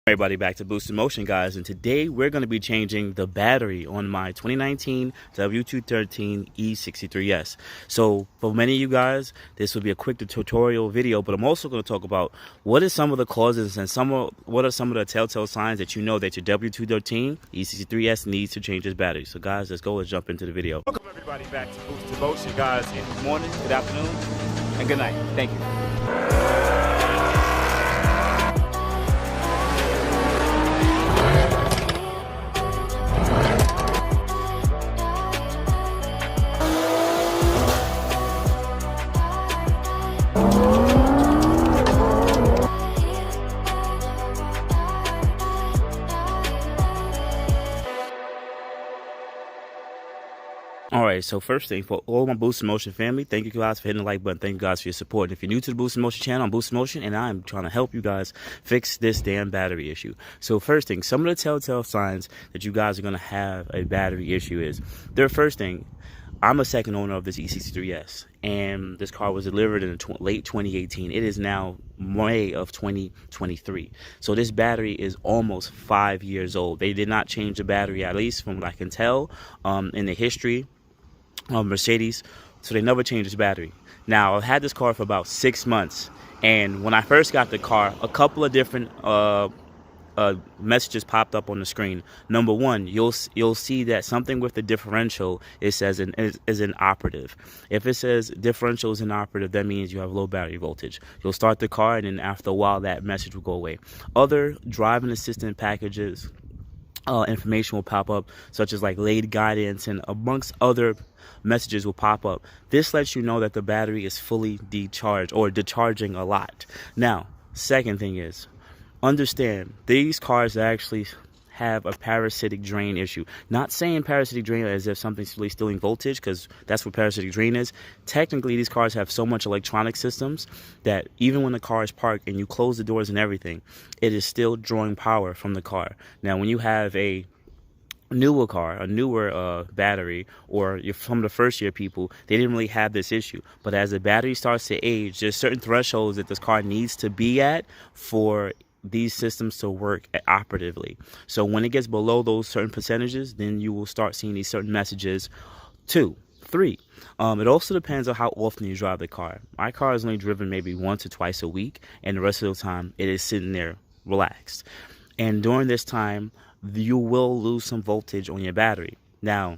Everybody, back to Boosted Motion, guys, and today we're going to be changing the battery on my 2019 W213 E63s. So for many of you guys, this will be a quick tutorial video, but I'm also going to talk about what are some of the causes and what are some of the telltale signs that you know that your W213 E63s needs to change its battery. So guys, let's jump into the video. Welcome everybody back to Boosted Motion, guys, and good morning, good afternoon, and good night. Thank you. Alright, so first thing, for all my Boosted Motion family, thank you guys for hitting the like button. Thank you guys for your support. And if you're new to the Boosted Motion channel, I'm Boosted Motion, and I'm trying to help you guys fix this damn battery issue. So first thing, some of the telltale signs that you guys are going to have a battery issue is, the first thing, I'm a second owner of this E63s, and this car was delivered in late 2018. It is now May of 2023. So this battery is almost 5 years old. They did not change the battery, at least from what I can tell, in the history of Mercedes. So they never changed its battery. Now, I've had this car for about 6 months, and when I first got the car, a couple of different messages popped up on the screen. Number one, you'll see that something with the differential, it says is inoperative. If it says differential is inoperative, that means you have low battery voltage. You'll start the car, and then after a while that message will go away. Other driving assistant packages, information will pop up, such as like lane guidance and amongst other messages will pop up. This lets you know that the battery is fully decharged or decharging a lot. Now, second thing is, understand these cars actually have a parasitic drain issue. Not saying parasitic drain as if something's really stealing voltage, because that's what parasitic drain is. Technically, these cars have so much electronic systems that even when the car is parked and you close the doors and everything, it is still drawing power from the car. Now, when you have a newer car, a newer battery, or you're from the first year people, they didn't really have this issue. But as the battery starts to age, there's certain thresholds that this car needs to be at for these systems to work operatively. So when it gets below those certain percentages, then you will start seeing these certain messages. 2, 3. It also depends on how often you drive the car. My car is only driven maybe once or twice a week, and the rest of the time it is sitting there relaxed. And during this time, you will lose some voltage on your battery. Now,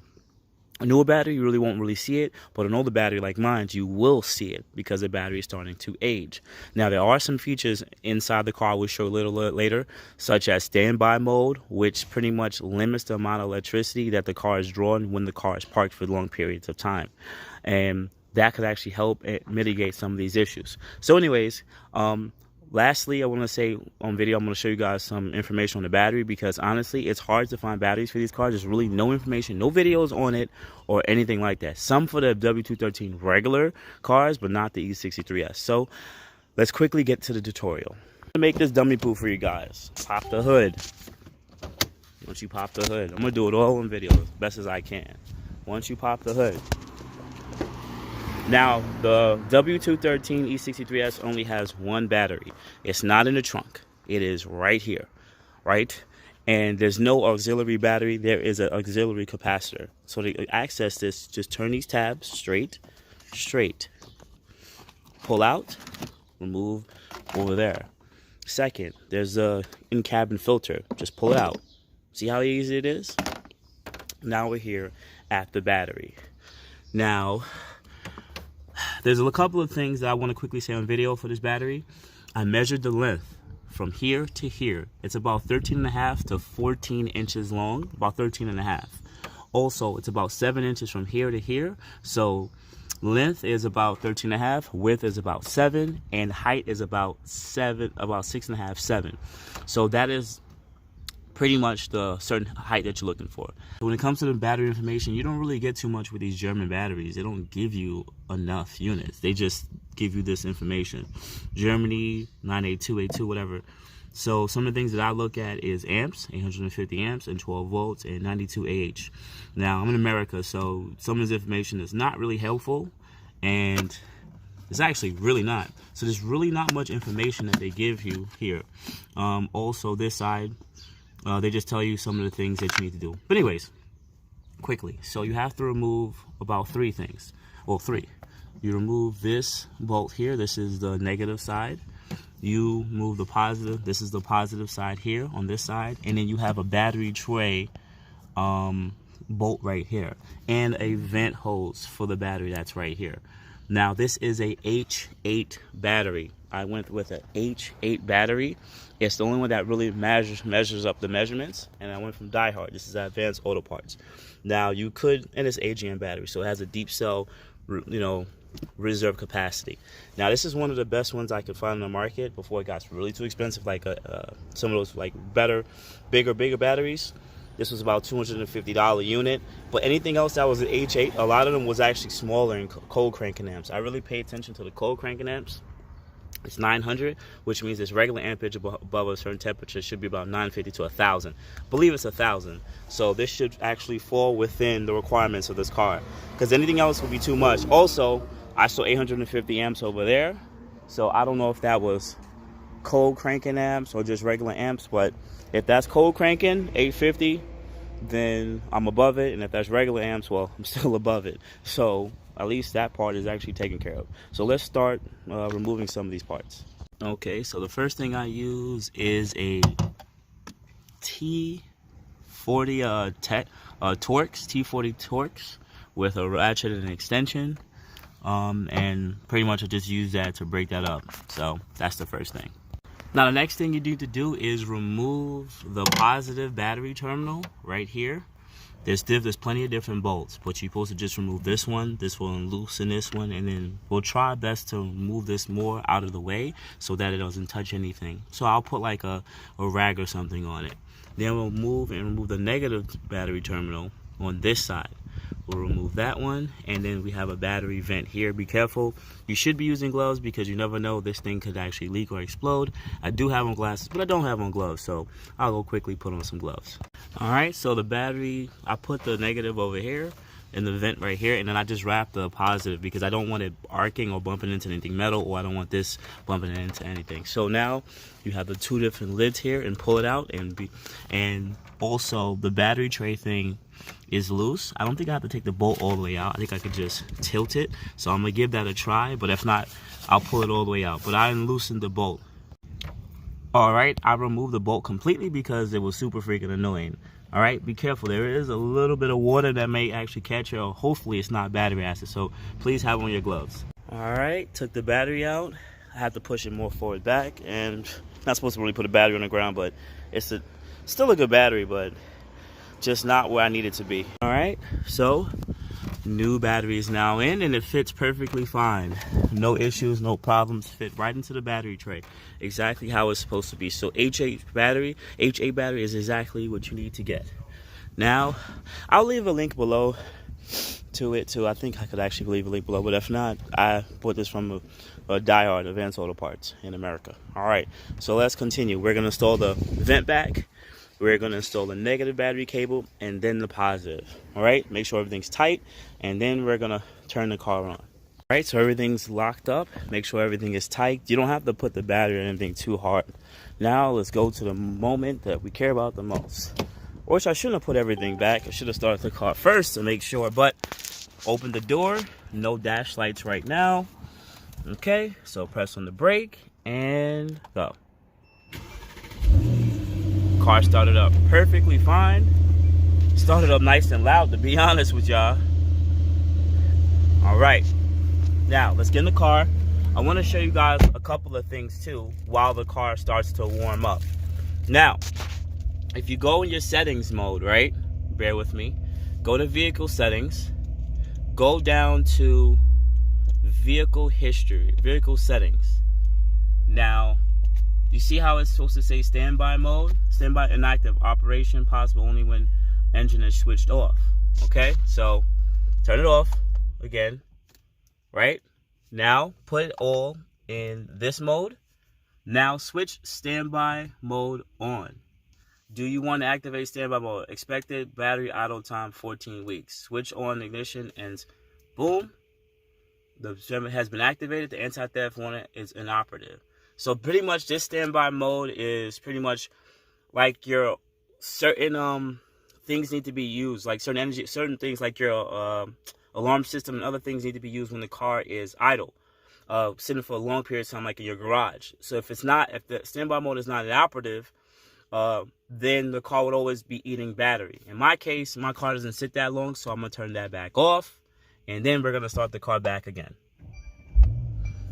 a newer battery, you really won't really see it, but an older battery like mine, you will see it because the battery is starting to age. Now, there are some features inside the car we'll show a little later, such as standby mode, which pretty much limits the amount of electricity that the car is drawing when the car is parked for long periods of time. And that could actually help mitigate some of these issues. So anyways, lastly, I want to say on video, I'm going to show you guys some information on the battery, because honestly, it's hard to find batteries for these cars. There's really no information, no videos on it or anything like that. Some for the W213 regular cars, but not the E63s. So let's quickly get to the tutorial. To make this dummy proof for you guys, pop the hood. Once you pop the hood, I'm going to do it all in video as best as I can. Once you pop the hood. Now, the W213 E63s only has one battery. It's not in the trunk. It is right here, right? And there's no auxiliary battery. There is an auxiliary capacitor. So to access this, just turn these tabs straight. Pull out, remove over there. Second, there's a in-cabin filter. Just pull it out. See how easy it is? Now we're here at the battery. Now, there's a couple of things that I want to quickly say on video for this battery. I measured the length from here to here. It's about 13.5 to 14 inches long, about 13.5. Also, it's about 7 inches from here to here. So length is about 13.5, width is about 7, and height is about 6.5, 7. So that is pretty much the certain height that you're looking for. When it comes to the battery information, you don't really get too much with these German batteries. They don't give you enough units. They just give you this information. Germany, 98282, whatever. So some of the things that I look at is amps, 850 amps and 12 volts and 92 AH. Now, I'm in America, so some of this information is not really helpful. And It's actually really not. So there's really not much information that they give you here. Also, this side, they just tell you some of the things that you need to do. But anyways, quickly. So you have to remove about 3 things. Well, 3. You remove this bolt here. This is the negative side. You move the positive. This is the positive side here on this side. And then you have a battery tray bolt right here. And a vent hose for the battery that's right here. Now, this is a H8 battery. I went with an H8 battery. It's the only one that really measures up the measurements. And I went from Die Hard. This is Advanced Auto Parts. Now, you could, and it's AGM battery, so it has a deep cell, reserve capacity. Now, this is one of the best ones I could find in the market before it got really too expensive, like some of those like bigger batteries. This was about $250 unit, but anything else that was an H8, a lot of them was actually smaller in cold cranking amps. I really pay attention to the cold cranking amps. It's 900, which means its regular ampage above a certain temperature should be about 950 to 1,000. I believe it's 1,000. So this should actually fall within the requirements of this car, because anything else would be too much. Also, I saw 850 amps over there, so I don't know if that was cold cranking amps or just regular amps, but if that's cold cranking 850, then I'm above it, and if that's regular amps, well, I'm still above it. So at least that part is actually taken care of. So let's start removing some of these parts. Okay, so the first thing I use is a T40 T40 Torx with a ratchet and an extension, and pretty much I just use that to break that up. So that's the first thing. Now, the next thing you need to do is remove the positive battery terminal right here. There's plenty of different bolts, but you're supposed to just remove this one, loosen this one, and then we'll try best to move this more out of the way so that it doesn't touch anything. So I'll put like a rag or something on it. Then we'll remove the negative battery terminal on this side. We'll remove that one, and then we have a battery vent here. Be careful. You should be using gloves because you never know, this thing could actually leak or explode. I do have on glasses, but I don't have on gloves, so I'll go quickly put on some gloves. All right, so the battery, I put the negative over here in the vent right here, and then I just wrap the positive because I don't want it arcing or bumping into anything metal, or I don't want this bumping into anything. So now you have the 2 different lids here, and pull it out, and also the battery tray thing is loose. I don't think I have to take the bolt all the way out. I think I could just tilt it. So I'm gonna give that a try, but if not, I'll pull it all the way out. But I loosened the bolt. All right, I removed the bolt completely because it was super freaking annoying. All right, be careful. There is a little bit of water that may actually catch you. Hopefully it's not battery acid, so please have on your gloves. All right, took the battery out. I had to push it more forward back, and not supposed to really put a battery on the ground, but it's still a good battery, but just not where I need it to be. All right, so new battery is now in, and it fits perfectly fine. No issues, no problems. Fit right into the battery tray, exactly how it's supposed to be. So H8 battery is exactly what you need to get. Now, I'll leave a link below to it too. I think I could actually leave a link below, but if not, I bought this from a Die Hard Advanced Auto Parts in America. All right, so let's continue. We're gonna install the vent back. We're going to install the negative battery cable and then the positive. All right, make sure everything's tight, and then we're going to turn the car on. All right, so everything's locked up. Make sure everything is tight. You don't have to put the battery or anything too hard. Now let's go to the moment that we care about the most. Which I shouldn't have put everything back. I should have started the car first to make sure, but open the door. No dash lights right now. Okay, so press on the brake and go. Car started up perfectly fine. Started up nice and loud, to be honest with y'all. All right, now let's get in the car. I want to show you guys a couple of things too while the car starts to warm up. Now, if you go in your settings mode, right, bear with me, go to vehicle settings, go down to vehicle history, vehicle settings. Now, you see how it's supposed to say standby mode? Standby inactive, operation possible only when engine is switched off. Okay, so turn it off again, right? Now put it all in this mode. Now switch standby mode on. Do you want to activate standby mode? Expected battery idle time 14 weeks. Switch on ignition and boom. the server has been activated, the anti-theft warning is inoperative. So pretty much this standby mode is pretty much like your certain things need to be used, like certain things like your alarm system and other things need to be used when the car is idle, sitting for a long period of time, like in your garage. So if the standby mode is not inoperative, then the car would always be eating battery. In my case, my car doesn't sit that long, so I'm gonna turn that back off, and then we're gonna start the car back again.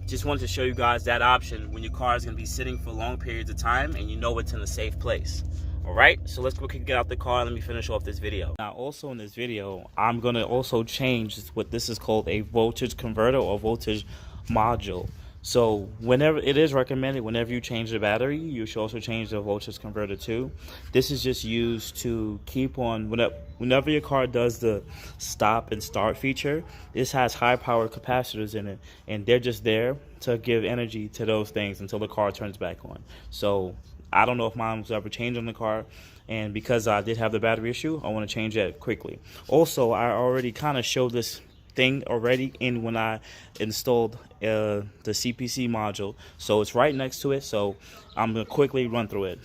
Just wanted to show you guys that option when your car is gonna be sitting for long periods of time and you know it's in a safe place. All right, so let's quickly get out the car and let me finish off this video. Now, also in this video, I'm gonna also change what this is called a voltage converter or voltage module. So whenever it is recommended, whenever you change the battery, you should also change the voltage converter too. This is just used to keep on, whenever your car does the stop and start feature, this has high power capacitors in it, and they're just there to give energy to those things until the car turns back on. So I don't know if mine was ever changed on the car, and because I did have the battery issue, I want to change that quickly. Also, I already kind of showed this thing already in when I installed the CPC module, so it's right next to it, so I'm gonna quickly run through it.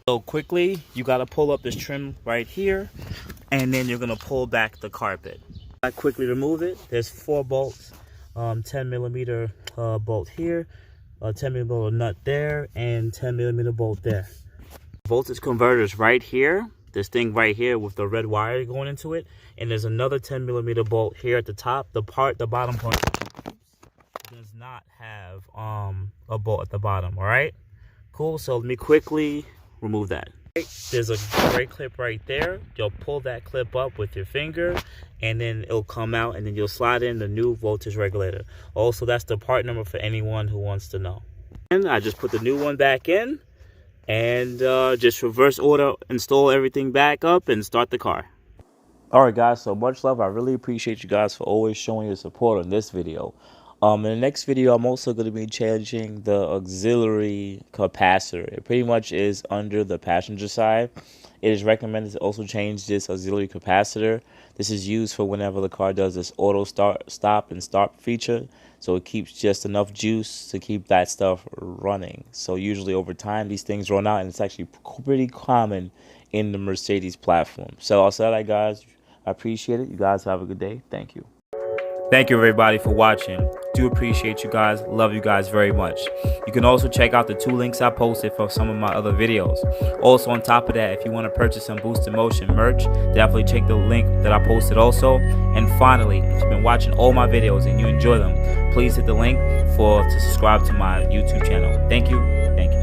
So quickly, you got to pull up this trim right here, and then you're gonna pull back the carpet. I quickly remove it. There's 4 bolts, 10mm bolt here, 10mm nut there, and 10mm bolt there. Voltage converters right here, this thing right here with the red wire going into it, and there's another 10mm bolt here at the top. The bottom part does not have a bolt at the bottom. All right, cool. So let me quickly remove that. There's a gray clip right there. You'll pull that clip up with your finger, and then it'll come out, and then you'll slide in the new voltage regulator. Also, that's the part number for anyone who wants to know. And I just put the new one back in, and just reverse order, install everything back up, and start the car. All right, guys, so much love. I really appreciate you guys for always showing your support on this video. In the next video, I'm also going to be changing the auxiliary capacitor. It pretty much is under the passenger side. It is recommended to also change this auxiliary capacitor. This is used for whenever the car does this auto stop and start feature. So it keeps just enough juice to keep that stuff running. So usually over time, these things run out, and it's actually pretty common in the Mercedes platform. So I'll say that, guys. I appreciate it. You guys have a good day. Thank you. Thank you, everybody, for watching. Do appreciate you guys. Love you guys very much. You can also check out the 2 links I posted for some of my other videos. Also, on top of that, if you want to purchase some Boosted Motion merch, definitely check the link that I posted also. And finally, if you've been watching all my videos and you enjoy them, please hit the link to subscribe to my YouTube channel. Thank you. Thank you.